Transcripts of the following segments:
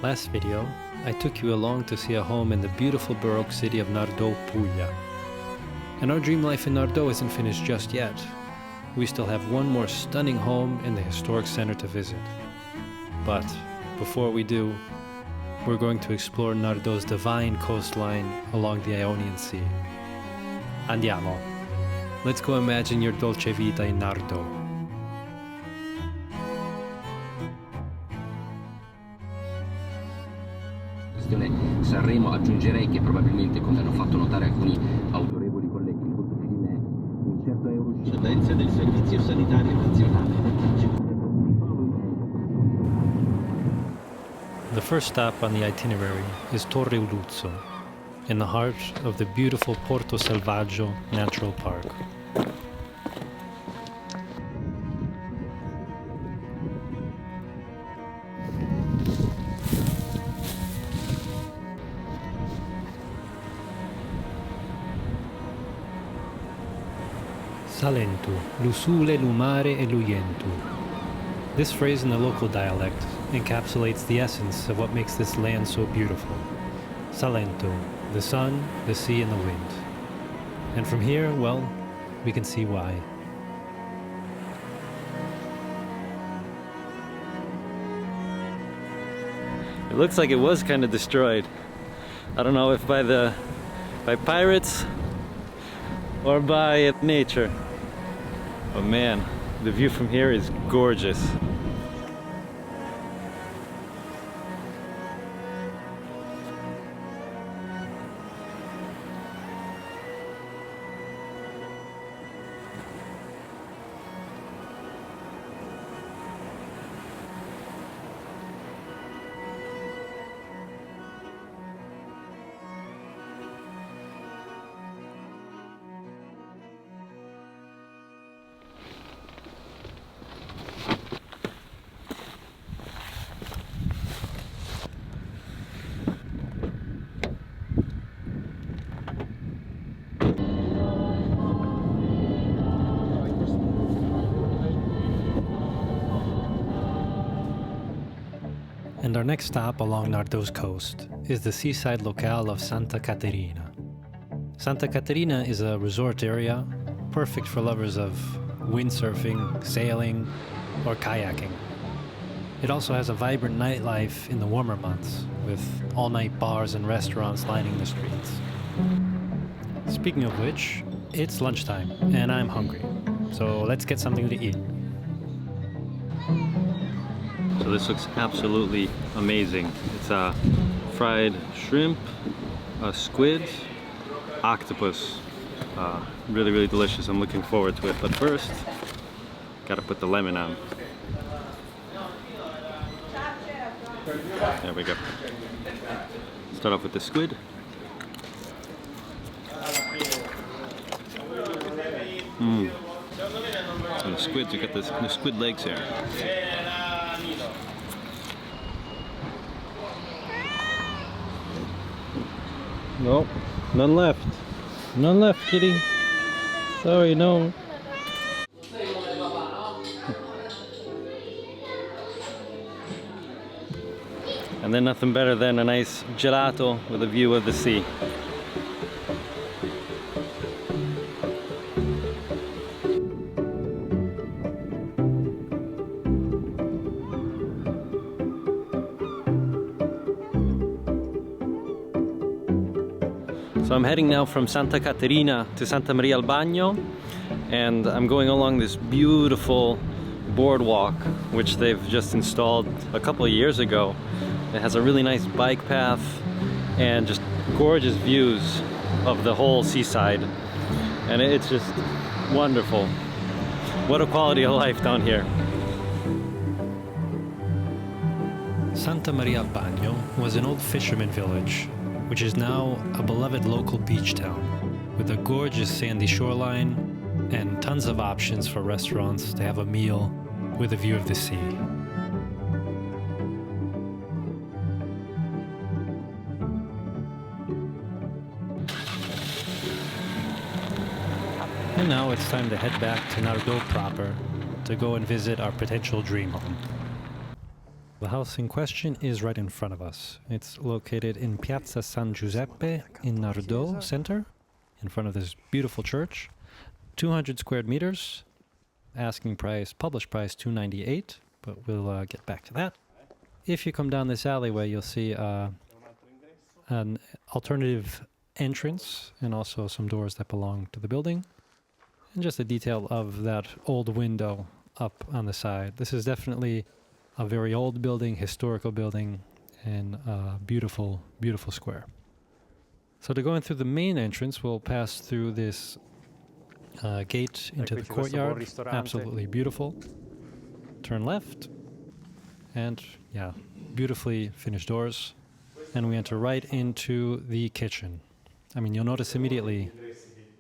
Last video, I took you along to see a home in the beautiful baroque city of Nardò, Puglia. And our dream life in Nardò isn't finished just yet. We still have one more stunning home in the historic center to visit. But before we do, we're going to explore Nardò's divine coastline along the Ionian Sea. Andiamo! Let's go imagine your dolce vita in Nardò. Sanremo, aggiungerei che probabilmente, come hanno fatto notare alcuni autorevoli colleghi, il volto più di me, un certo euro eccellenza del servizio sanitario nazionale. The first stop on the itinerary is Torre Uluzzo, in the heart of the beautiful Porto Selvaggio Natural Park. Salento, l'usule, l'umare e l'uientu. This phrase in the local dialect encapsulates the essence of what makes this land so beautiful. Salento, the sun, the sea, and the wind. And from here, well, we can see why. It looks like it was kind of destroyed. I don't know if by pirates or by nature. But man, the view from here is gorgeous. And our next stop along Nardò's coast is the seaside locale of Santa Caterina. Santa Caterina is a resort area perfect for lovers of windsurfing, sailing, or kayaking. It also has a vibrant nightlife in the warmer months, with all-night bars and restaurants lining the streets. Speaking of which, it's lunchtime, and I'm hungry, so let's get something to eat. So this looks absolutely amazing. It's a fried shrimp, a squid, octopus. Really, really delicious. I'm looking forward to it. But first, gotta put the lemon on. There we go. Start off with the squid. And the squids, you got the squid legs here. Nope, none left. None left, kitty. Sorry, no. And then nothing better than a nice gelato with a view of the sea. So I'm heading now from Santa Caterina to Santa Maria al Bagno, and I'm going along this beautiful boardwalk which they've just installed a couple of years ago. It has a really nice bike path and just gorgeous views of the whole seaside, and it's just wonderful. What a quality of life down here. Santa Maria al Bagno was an old fisherman village, which is now a beloved local beach town, with a gorgeous sandy shoreline and tons of options for restaurants to have a meal with a view of the sea. And now it's time to head back to Nardò proper to go and visit our potential dream home. The house in question is right in front of us. It's located in Piazza San Giuseppe in Nardò center, in front of this beautiful church. 200 square meters. Asking price, published price, $298, but we'll get back to that. If you come down this alleyway, you'll see an alternative entrance and also some doors that belong to the building. And just a detail of that old window up on the side. This is definitely a very old building, historical building, and a beautiful, beautiful square. So to go in through the main entrance, we'll pass through this gate into the courtyard. Absolutely beautiful. Turn left, and yeah, beautifully finished doors. And we enter right into the kitchen. I mean, you'll notice immediately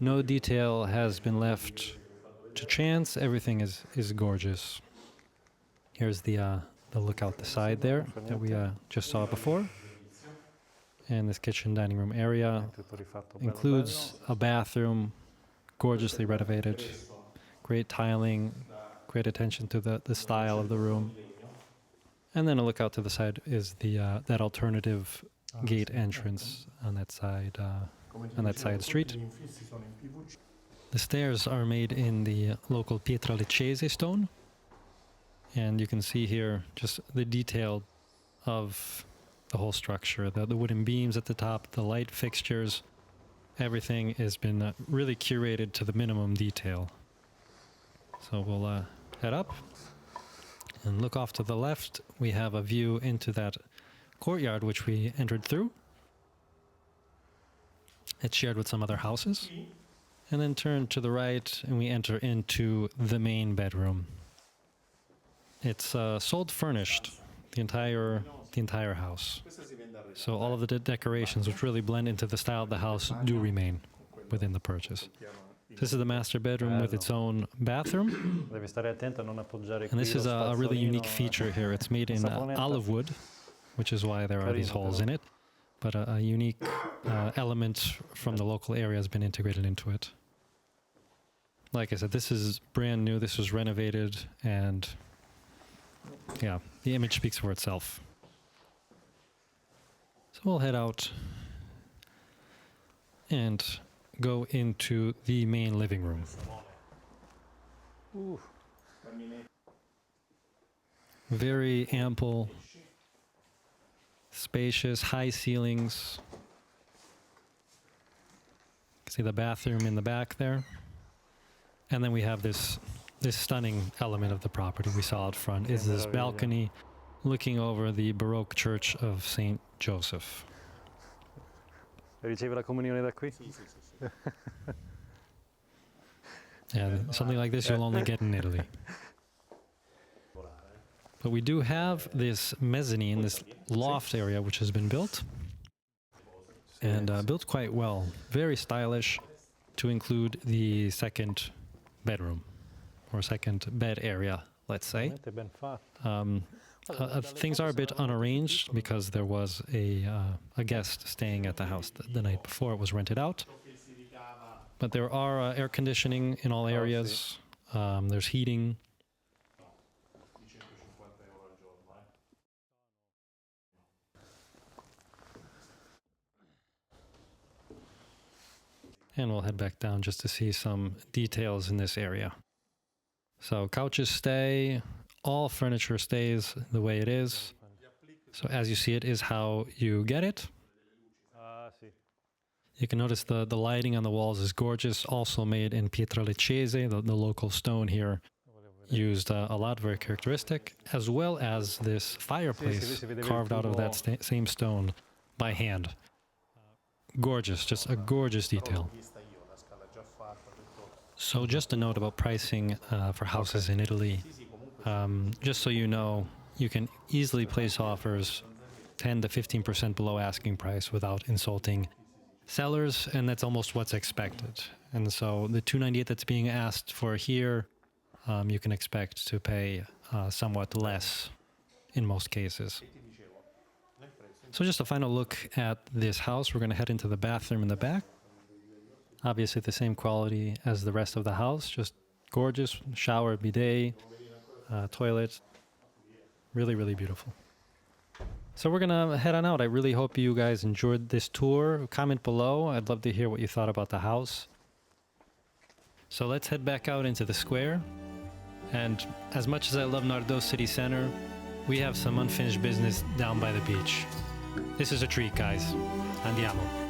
no detail has been left to chance. Everything is gorgeous. Here's the look out the side there that we just saw before. And this kitchen dining room area includes a bathroom, gorgeously renovated, great tiling, great attention to the style of the room. And then a look out to the side is the that alternative gate entrance on that side street. The stairs are made in the local pietralicese stone, and you can see here just the detail of the whole structure, the wooden beams at the top, the light fixtures. Everything has been really curated to the minimum detail. So we'll head up and look off to the left. We have a view into that courtyard which we entered through. It's shared with some other houses. And then turn to the right and we enter into the main bedroom. It's sold furnished, the entire house. So all of the decorations, which really blend into the style of the house, do remain within the purchase. This is the master bedroom with its own bathroom. And this is a really unique feature here. It's made in olive wood, which is why there are these holes in it. But a unique element from the local area has been integrated into it. Like I said, this is brand new. This was renovated, and yeah, the image speaks for itself. So we'll head out and go into the main living room. Very ample, spacious, high ceilings. You can see the bathroom in the back there. And then we have this stunning element of the property we saw out front is this balcony looking over the baroque church of Saint Joseph. Riceve la comunione da qui? Yeah, something like this you'll only get in Italy. But we do have this mezzanine, this loft area, which has been built. And built quite well. Very stylish, to include the second bedroom, or second bed area, let's say. Things are a bit unarranged because there was a guest staying at the house the night before it was rented out. But there are air conditioning in all areas. There's heating. And we'll head back down just to see some details in this area. So couches stay, all furniture stays the way it is. So as you see, it is how you get it. You can notice the lighting on the walls is gorgeous, also made in pietralicese, the local stone here, used a lot, very characteristic, as well as this fireplace carved out of that same stone by hand. Gorgeous, just a gorgeous detail. So just a note about pricing for houses in Italy. Just so you know, you can easily place offers 10 to 15% below asking price without insulting sellers, and that's almost what's expected. And so the $298 that's being asked for here, you can expect to pay somewhat less in most cases. So just a final look at this house. We're going to head into the bathroom in the back. Obviously the same quality as the rest of the house, just gorgeous, shower, bidet, toilet, really, really beautiful. So we're gonna head on out. I really hope you guys enjoyed this tour. Comment below. I'd love to hear what you thought about the house. So let's head back out into the square. And as much as I love Nardò city center, we have some unfinished business down by the beach. This is a treat, guys. Andiamo.